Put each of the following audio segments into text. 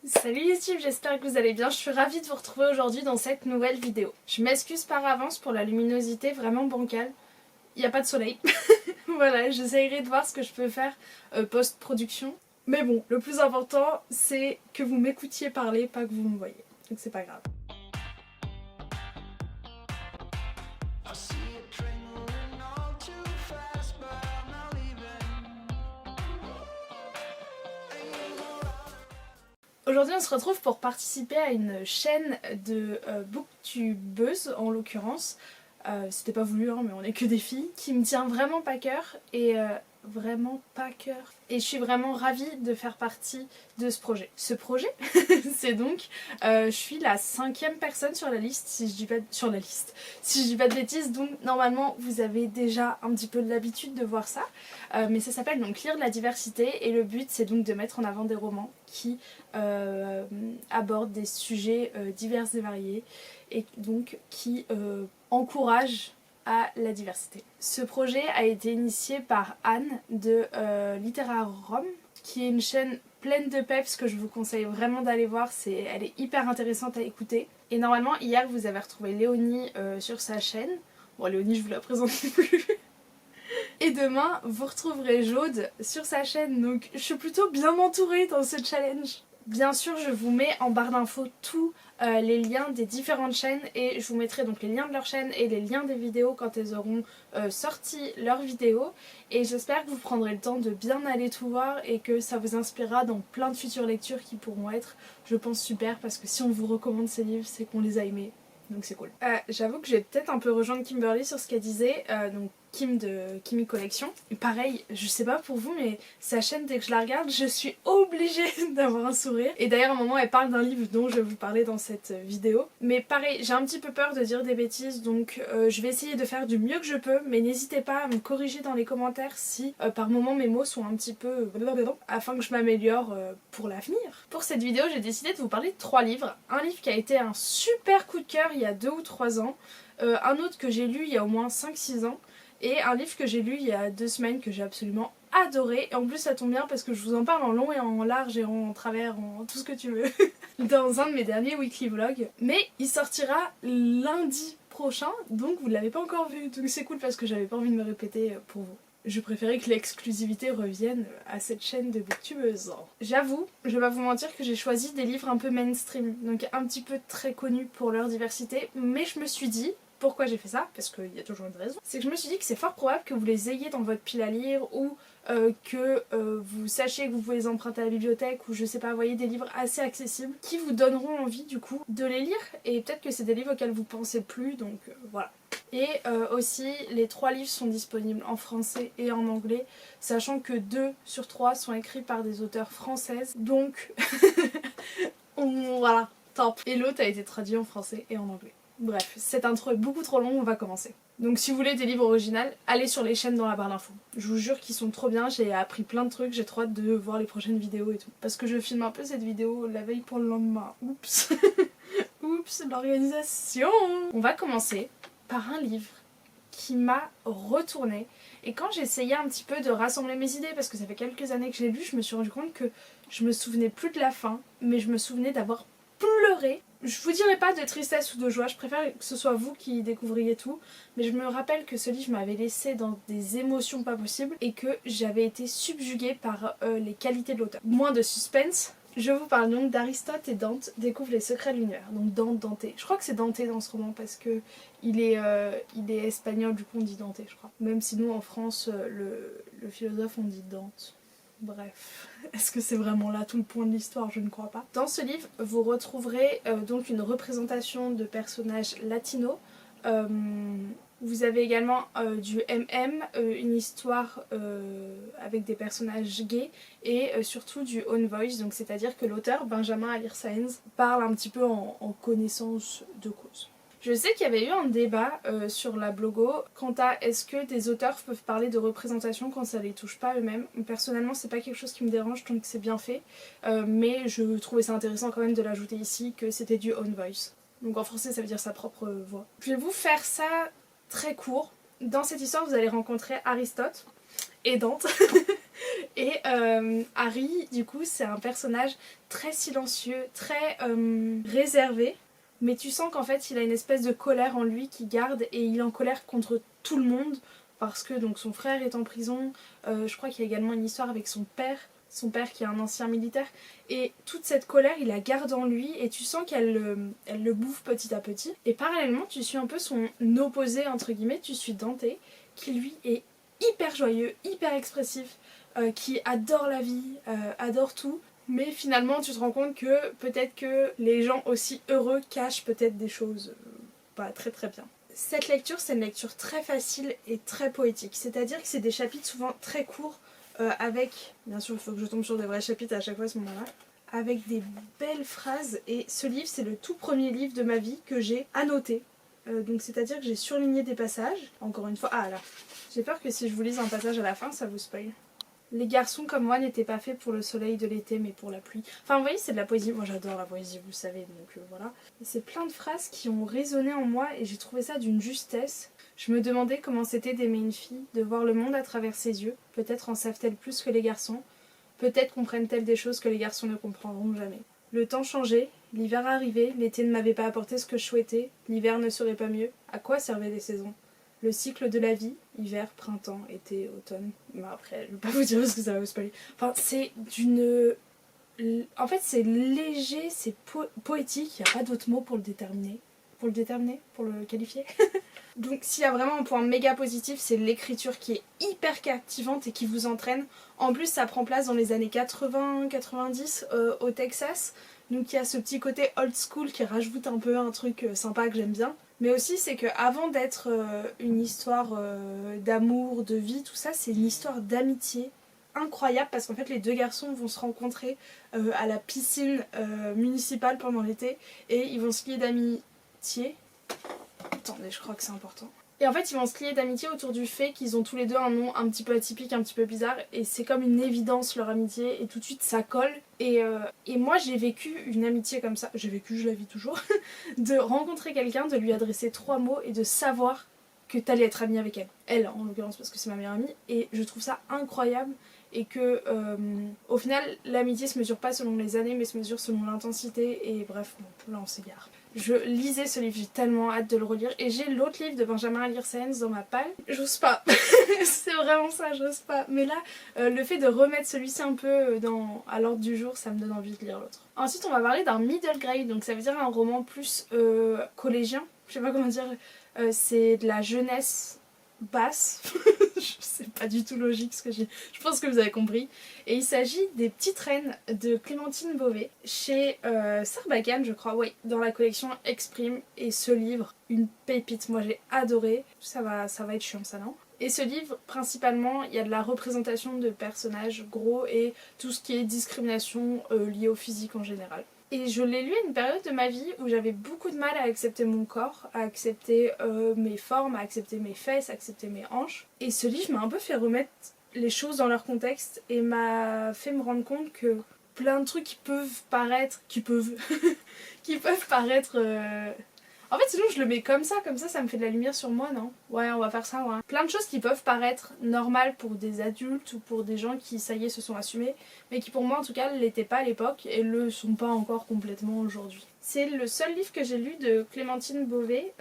Salut YouTube, j'espère que vous allez bien, je suis ravie de vous retrouver aujourd'hui dans cette nouvelle vidéo. Je m'excuse par avance pour la luminosité vraiment bancale, il n'y a pas de soleil. Voilà, j'essayerai de voir ce que je peux faire post-production. Mais bon, le plus important c'est que vous m'écoutiez parler, pas que vous me voyez, donc c'est pas grave. Aujourd'hui on se retrouve pour participer à une chaîne de booktubeuses en l'occurrence. C'était pas voulu hein, mais on est que des filles, qui me tient vraiment pas cœur et vraiment pas cœur. Et je suis vraiment ravie de faire partie de ce projet. Ce projet, c'est donc, je suis la 5e personne sur la liste, si je dis pas si je dis pas de bêtises, donc normalement vous avez déjà un petit peu l'habitude de voir ça. Mais ça s'appelle donc Lire de la diversité et le but c'est donc de mettre en avant des romans qui abordent des sujets divers et variés et donc qui encouragent à la diversité. Ce projet a été initié par Anne de Literarum, qui est une chaîne pleine de peps que je vous conseille vraiment d'aller voir, elle est hyper intéressante à écouter. Et normalement hier vous avez retrouvé Léonie sur sa chaîne, bon Léonie je vous la présente plus. Et demain vous retrouverez Jaude sur sa chaîne, donc je suis plutôt bien entourée dans ce challenge. Bien sûr je vous mets en barre d'infos tous les liens des différentes chaînes et je vous mettrai donc les liens de leur chaîne et les liens des vidéos quand elles auront sorti leurs vidéos, et j'espère que vous prendrez le temps de bien aller tout voir et que ça vous inspirera dans plein de futures lectures qui pourront être, je pense, super, parce que si on vous recommande ces livres c'est qu'on les a aimés, donc c'est cool. J'avoue que je vais peut-être un peu rejoindre Kimberly sur ce qu'elle disait, donc Kim de Kimi Collection. Et pareil, je sais pas pour vous mais sa chaîne, dès que je la regarde je suis obligée d'avoir un sourire. Et d'ailleurs à un moment elle parle d'un livre dont je vais vous parler dans cette vidéo. Mais pareil, j'ai un petit peu peur de dire des bêtises, donc je vais essayer de faire du mieux que je peux, mais n'hésitez pas à me corriger dans les commentaires si par moments mes mots sont un petit peu afin que je m'améliore pour l'avenir. Pour cette vidéo j'ai décidé de vous parler de 3 livres. Un livre qui a été un super coup de cœur il y a 2 ou 3 ans, un autre que j'ai lu il y a au moins 5-6 ans, et un livre que j'ai lu il y a 2 semaines que j'ai absolument adoré. Et en plus ça tombe bien parce que je vous en parle en long et en large et en travers, en tout ce que tu veux, dans un de mes derniers weekly vlogs. Mais il sortira lundi prochain, donc vous ne l'avez pas encore vu. Donc c'est cool parce que j'avais pas envie de me répéter pour vous. Je préférais que l'exclusivité revienne à cette chaîne de booktubeuses. J'avoue, je vais pas vous mentir que j'ai choisi des livres un peu mainstream, donc un petit peu très connus pour leur diversité, mais je me suis dit, pourquoi j'ai fait ça? Parce qu'il y a toujours une raison. C'est que je me suis dit que c'est fort probable que vous les ayez dans votre pile à lire, ou que vous sachiez que vous pouvez les emprunter à la bibliothèque, ou je sais pas, vous voyez, des livres assez accessibles qui vous donneront envie du coup de les lire, et peut-être que c'est des livres auxquels vous pensez plus, donc voilà. Et aussi les 3 livres sont disponibles en français et en anglais, sachant que 2 sur 3 sont écrits par des auteurs françaises, donc voilà, top. Et l'autre a été traduit en français et en anglais. Bref, cette intro est beaucoup trop longue, on va commencer. Donc si vous voulez des livres originaux, allez sur les chaînes dans la barre d'infos. Je vous jure qu'ils sont trop bien, j'ai appris plein de trucs, j'ai trop hâte de voir les prochaines vidéos et tout. Parce que je filme un peu cette vidéo la veille pour le lendemain. Oups. Oups, l'organisation. On va commencer par un livre qui m'a retournée. Et quand j'essayais un petit peu de rassembler mes idées, parce que ça fait quelques années que je l'ai lu, je me suis rendu compte que je me souvenais plus de la fin, mais je me souvenais d'avoir pleuré. Je vous dirai pas de tristesse ou de joie, je préfère que ce soit vous qui découvriez tout, mais je me rappelle que ce livre m'avait laissé dans des émotions pas possibles et que j'avais été subjuguée par les qualités de l'auteur. Moins de suspense. Je vous parle donc d'Aristote et Dante découvrent les secrets de l'univers. Donc Dante. Je crois que c'est Dante dans ce roman parce que il est espagnol, du coup on dit Dante je crois. Même si nous en France le philosophe on dit Dante. Bref, est-ce que c'est vraiment là tout le point de l'histoire? Je ne crois pas. Dans ce livre, vous retrouverez donc une représentation de personnages latinos. Vous avez également du MM, une histoire avec des personnages gays, et surtout du own voice, donc c'est-à-dire que l'auteur, Benjamin Alire Sáenz, parle un petit peu en connaissance de cause. Je sais qu'il y avait eu un débat sur la blogo quant à est-ce que des auteurs peuvent parler de représentation quand ça les touche pas eux-mêmes. Personnellement c'est pas quelque chose qui me dérange tant que c'est bien fait, mais je trouvais ça intéressant quand même de l'ajouter ici que c'était du own voice. Donc en français ça veut dire sa propre voix. Je vais vous faire ça très court. Dans cette histoire vous allez rencontrer Aristote et Dante Et Harry, du coup, c'est un personnage très silencieux, très réservé. Mais tu sens qu'en fait, il a une espèce de colère en lui qui garde et il est en colère contre tout le monde parce que donc son frère est en prison. Je crois qu'il y a également une histoire avec son père qui est un ancien militaire. Et toute cette colère, il la garde en lui et tu sens elle le bouffe petit à petit. Et parallèlement, tu suis un peu son opposé, entre guillemets, tu suis Dante, qui lui est hyper joyeux, hyper expressif, qui adore la vie, adore tout. Mais finalement, tu te rends compte que peut-être que les gens aussi heureux cachent peut-être des choses pas très très bien. Cette lecture, c'est une lecture très facile et très poétique. C'est-à-dire que c'est des chapitres souvent très courts, avec, bien sûr il faut que je tombe sur des vrais chapitres à chaque fois à ce moment-là, avec des belles phrases. Et ce livre, c'est le tout premier livre de ma vie que j'ai annoté. Donc c'est-à-dire que j'ai surligné des passages. Encore une fois, ah là, j'ai peur que si je vous lise un passage à la fin, ça vous spoil. Les garçons comme moi n'étaient pas faits pour le soleil de l'été mais pour la pluie. Enfin vous voyez, c'est de la poésie. Moi j'adore la poésie, vous le savez, donc voilà. Et c'est plein de phrases qui ont résonné en moi et j'ai trouvé ça d'une justesse. Je me demandais comment c'était d'aimer une fille, de voir le monde à travers ses yeux. Peut-être en savent-elles plus que les garçons. Peut-être comprennent-elles des choses que les garçons ne comprendront jamais. Le temps changeait, l'hiver arrivait, l'été ne m'avait pas apporté ce que je souhaitais, l'hiver ne serait pas mieux. À quoi servaient les saisons ? Le cycle de la vie, hiver, printemps, été, automne. Mais après, je vais pas vous dire ce que ça va vous spoiler. Enfin, c'est d'une... En fait, c'est léger, c'est poétique, il n'y a pas d'autre mot pour le déterminer. Pour le déterminer, pour le qualifier. Donc s'il y a vraiment un point méga positif, c'est l'écriture qui est hyper captivante et qui vous entraîne. En plus, ça prend place dans les années 80-90 au Texas. Donc il y a ce petit côté old school qui rajoute un peu un truc sympa que j'aime bien. Mais aussi, c'est qu'avant d'être une histoire d'amour, de vie, tout ça, c'est une histoire d'amitié incroyable parce qu'en fait, les deux garçons vont se rencontrer à la piscine municipale pendant l'été et ils vont se lier d'amitié. Attendez, je crois que c'est important. Et en fait, ils vont se lier d'amitié autour du fait qu'ils ont tous les deux un nom un petit peu atypique, un petit peu bizarre. Et c'est comme une évidence leur amitié. Et tout de suite, ça colle. Et moi, j'ai vécu une amitié comme ça. J'ai vécu, je la vis toujours. De rencontrer quelqu'un, de lui adresser 3 mots et de savoir que t'allais être amie avec elle. Elle, en l'occurrence, parce que c'est ma meilleure amie. Et je trouve ça incroyable. Et que, au final, l'amitié se mesure pas selon les années, mais se mesure selon l'intensité. Et bref, bon, là, on s'égare. Je lisais ce livre, j'ai tellement hâte de le relire. Et j'ai l'autre livre de Benjamin Alircéens dans ma palle. J'ose pas. C'est vraiment ça, j'ose pas. Mais là, le fait de remettre celui-ci un peu à l'ordre du jour, ça me donne envie de lire l'autre. Ensuite, on va parler d'un middle grade. Donc ça veut dire un roman plus collégien. Je sais pas comment dire. C'est de la jeunesse basse. Je sais pas du tout logique ce que j'ai. Je pense que vous avez compris. Et il s'agit des Petites Reines de Clémentine Beauvais chez Sarbacane, je crois, oui, dans la collection Exprime. Et ce livre, une pépite, moi j'ai adoré. Ça va être chiant ça, non ? Et ce livre, principalement, il y a de la représentation de personnages gros et tout ce qui est discrimination liée au physique en général. Et je l'ai lu à une période de ma vie où j'avais beaucoup de mal à accepter mon corps, à accepter mes formes, à accepter mes fesses, à accepter mes hanches. Et ce livre m'a un peu fait remettre les choses dans leur contexte et m'a fait me rendre compte que plein de trucs qui peuvent paraître... qui peuvent paraître... En fait, sinon je le mets comme ça me fait de la lumière sur moi, non ? Ouais, on va faire ça, ouais. Plein de choses qui peuvent paraître normales pour des adultes ou pour des gens qui, ça y est, se sont assumés, mais qui pour moi, en tout cas, ne l'étaient pas à l'époque et le sont pas encore complètement aujourd'hui. C'est le seul livre que j'ai lu de Clémentine Beauvais,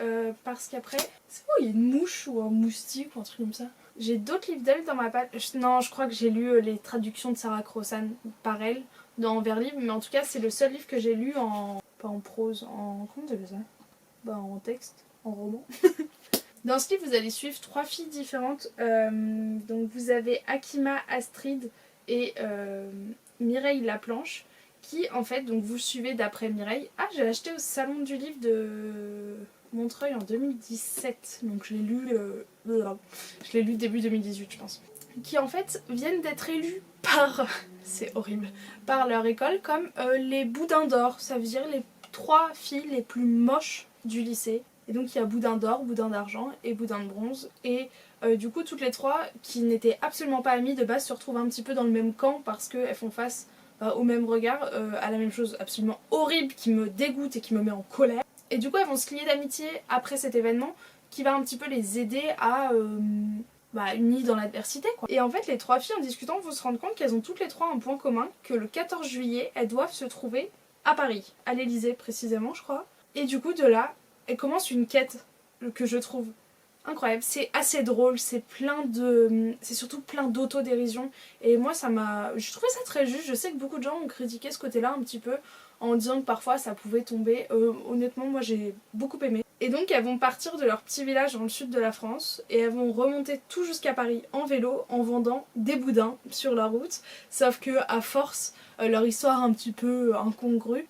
parce qu'après... C'est quoi, il y a une mouche ou un moustique ou un truc comme ça ? J'ai d'autres livres d'elle dans ma palle. Non, je crois que j'ai lu les traductions de Sarah Crossan par elle, dans Vers Libre, mais en tout cas, c'est le seul livre que j'ai lu en... pas en prose, en... comment on appelle ça ? En texte, en roman. Dans ce livre, vous allez suivre 3 filles différentes. Donc vous avez Akima, Astrid et Mireille Laplanche, qui en fait, donc vous suivez d'après Mireille. Ah, j'ai acheté au salon du livre de Montreuil en 2017, donc je l'ai lu début 2018, je pense. Qui en fait viennent d'être élus par, c'est horrible, par leur école comme les boudins d'or. Ça veut dire les 3 filles les plus moches du lycée. Et donc il y a boudin d'or, boudin d'argent et boudin de bronze. Et du coup toutes les 3 qui n'étaient absolument pas amies de base se retrouvent un petit peu dans le même camp parce qu'elles font face au même regard, à la même chose absolument horrible qui me dégoûte et qui me met en colère. Et du coup elles vont se lier d'amitié après cet événement qui va un petit peu les aider à unies dans l'adversité quoi. Et en fait les 3 filles en discutant vont se rendre compte qu'elles ont toutes les 3 un point commun, que le 14 juillet elles doivent se trouver à Paris, à l'Elysée précisément je crois. Et du coup de là, elles commencent une quête que je trouve incroyable. C'est assez drôle, c'est surtout plein d'autodérision. Et moi je trouvais ça très juste. Je sais que beaucoup de gens ont critiqué ce côté-là un petit peu en disant que parfois ça pouvait tomber. Honnêtement moi j'ai beaucoup aimé. Et donc elles vont partir de leur petit village dans le sud de la France et elles vont remonter tout jusqu'à Paris en vélo en vendant des boudins sur la route. Sauf que à force, leur histoire un petit peu incongrue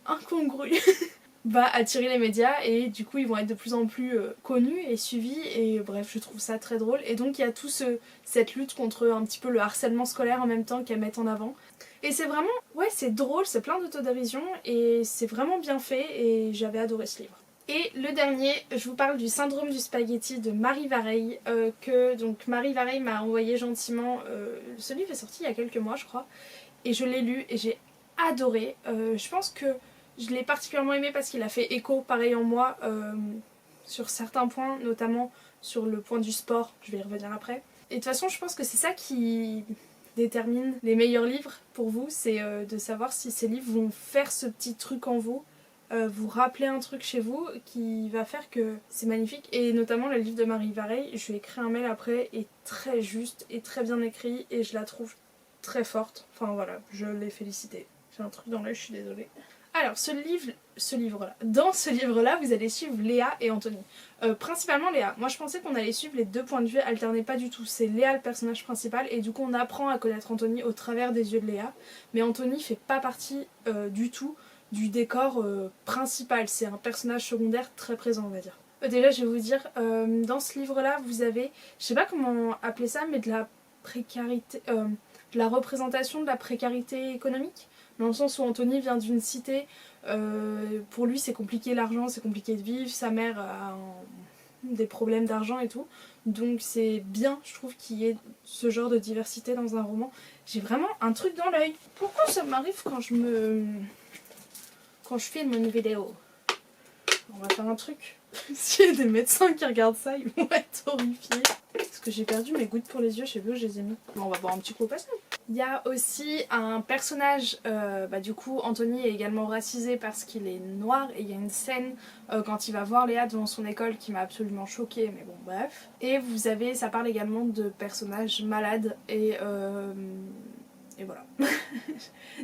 va attirer les médias et du coup ils vont être de plus en plus connus et suivis et bref je trouve ça très drôle. Et donc il y a cette lutte contre un petit peu le harcèlement scolaire en même temps qu'elles mettent en avant. Et c'est vraiment, c'est drôle, c'est plein d'autodérision et c'est vraiment bien fait et j'avais adoré ce livre. Et le dernier, je vous parle du syndrome du spaghetti de Marie Vareille, donc Marie Vareille m'a envoyé gentiment. Ce livre est sorti il y a quelques mois je crois et je l'ai lu et j'ai adoré. Je pense que je l'ai particulièrement aimé parce qu'il a fait écho pareil en moi sur certains points, notamment sur le point du sport, je vais y revenir après. Et de toute façon je pense que c'est ça qui détermine les meilleurs livres pour vous, c'est de savoir si ces livres vont faire ce petit truc en vous, vous rappeler un truc chez vous qui va faire que c'est magnifique. Et notamment le livre de Marie Vareille, je lui ai écrit un mail après, est très juste et très bien écrit et je la trouve très forte. Enfin voilà, je l'ai félicitée. J'ai un truc dans l'œil, je suis désolée. Alors dans ce livre-là, vous allez suivre Léa et Anthony. Principalement Léa. Moi je pensais qu'on allait suivre les 2 points de vue alternés, pas du tout. C'est Léa le personnage principal et du coup on apprend à connaître Anthony au travers des yeux de Léa. Mais Anthony fait pas partie du tout du décor principal. C'est un personnage secondaire très présent on va dire. Déjà je vais vous dire, dans ce livre-là vous avez, je sais pas comment appeler ça, mais de la précarité, de la représentation de la précarité économique. Dans le sens où Anthony vient d'une cité, pour lui c'est compliqué l'argent, c'est compliqué de vivre, sa mère a des problèmes d'argent et tout. Donc c'est bien, je trouve, qu'il y ait ce genre de diversité dans un roman. J'ai vraiment un truc dans l'œil. Pourquoi ça m'arrive quand je filme une vidéo? On va faire un truc. S'il y a des médecins qui regardent ça, ils vont être horrifiés. Parce que j'ai perdu mes gouttes pour les yeux, je sais plus où je les ai mis. Bon, on va boire un petit coup au passage. Il y a aussi un personnage, du coup Anthony est également racisé parce qu'il est noir et il y a une scène quand il va voir Léa devant son école qui m'a absolument choquée, mais bon bref. Et ça parle également de personnages malades et voilà.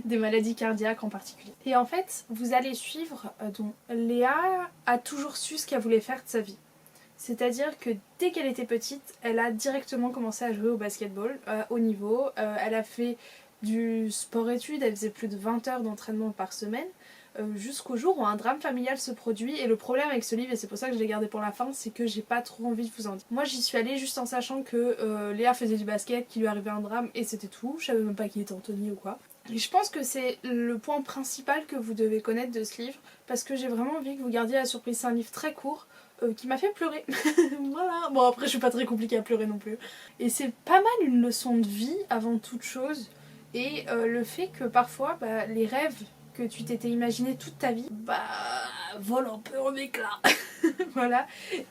Des maladies cardiaques en particulier. Et en fait, vous allez suivre dont Léa a toujours su ce qu'elle voulait faire de sa vie. C'est-à-dire que dès qu'elle était petite, elle a directement commencé à jouer au basketball haut niveau. Elle a fait du sport-études, elle faisait plus de 20 heures d'entraînement par semaine, jusqu'au jour où un drame familial se produit. Et le problème avec ce livre, et c'est pour ça que je l'ai gardé pour la fin, c'est que j'ai pas trop envie de vous en dire. Moi j'y suis allée juste en sachant que Léa faisait du basket, qu'il lui arrivait un drame et c'était tout. Je savais même pas qui était Anthony ou quoi. Et je pense que c'est le point principal que vous devez connaître de ce livre, parce que j'ai vraiment envie que vous gardiez la surprise. C'est un livre très court, qui m'a fait pleurer. Voilà. Bon après je suis pas très compliquée à pleurer non plus. Et c'est pas mal une leçon de vie avant toute chose. Et le fait que parfois les rêves que tu t'étais imaginé toute ta vie volent un peu en éclats. Voilà.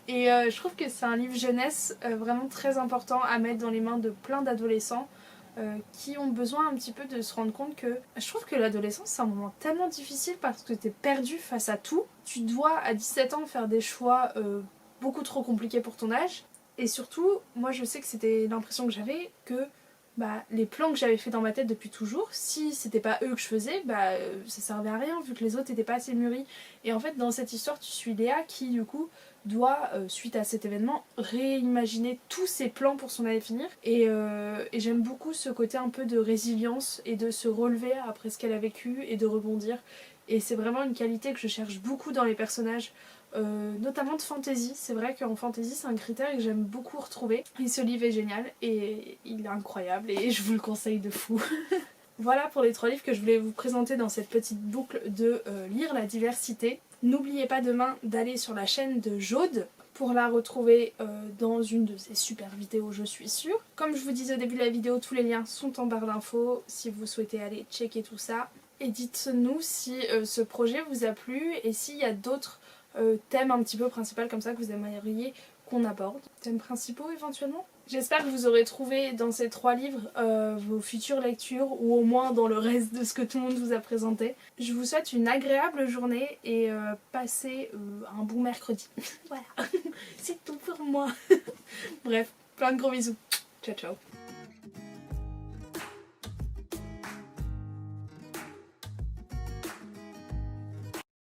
Et je trouve que c'est un livre jeunesse vraiment très important à mettre dans les mains de plein d'adolescents qui ont besoin un petit peu de se rendre compte que je trouve que l'adolescence c'est un moment tellement difficile parce que t'es perdu face à tout. Tu dois à 17 ans faire des choix beaucoup trop compliqués pour ton âge et surtout moi je sais que c'était l'impression que j'avais que les plans que j'avais fait dans ma tête depuis toujours, si c'était pas eux que je faisais, ça servait à rien vu que les autres étaient pas assez mûris. Et en fait dans cette histoire tu suis Léa qui du coup doit, suite à cet événement, réimaginer tous ses plans pour son avenir. Et j'aime beaucoup ce côté un peu de résilience et de se relever après ce qu'elle a vécu et de rebondir. Et c'est vraiment une qualité que je cherche beaucoup dans les personnages, notamment de fantasy. C'est vrai qu'en fantasy c'est un critère que j'aime beaucoup retrouver. Et ce livre est génial et il est incroyable et je vous le conseille de fou. Voilà pour les 3 livres que je voulais vous présenter dans cette petite boucle de lire la diversité. N'oubliez pas demain d'aller sur la chaîne de Jaude pour la retrouver dans une de ses super vidéos, je suis sûre. Comme je vous disais au début de la vidéo, tous les liens sont en barre d'infos si vous souhaitez aller checker tout ça. Et dites-nous si ce projet vous a plu et s'il y a d'autres thèmes un petit peu principaux comme ça que vous aimeriez qu'on aborde. Thèmes principaux éventuellement. J'espère que vous aurez trouvé dans ces 3 livres vos futures lectures ou au moins dans le reste de ce que tout le monde vous a présenté. Je vous souhaite une agréable journée et passez un bon mercredi. Voilà, c'est tout pour moi. Bref, plein de gros bisous. Ciao ciao.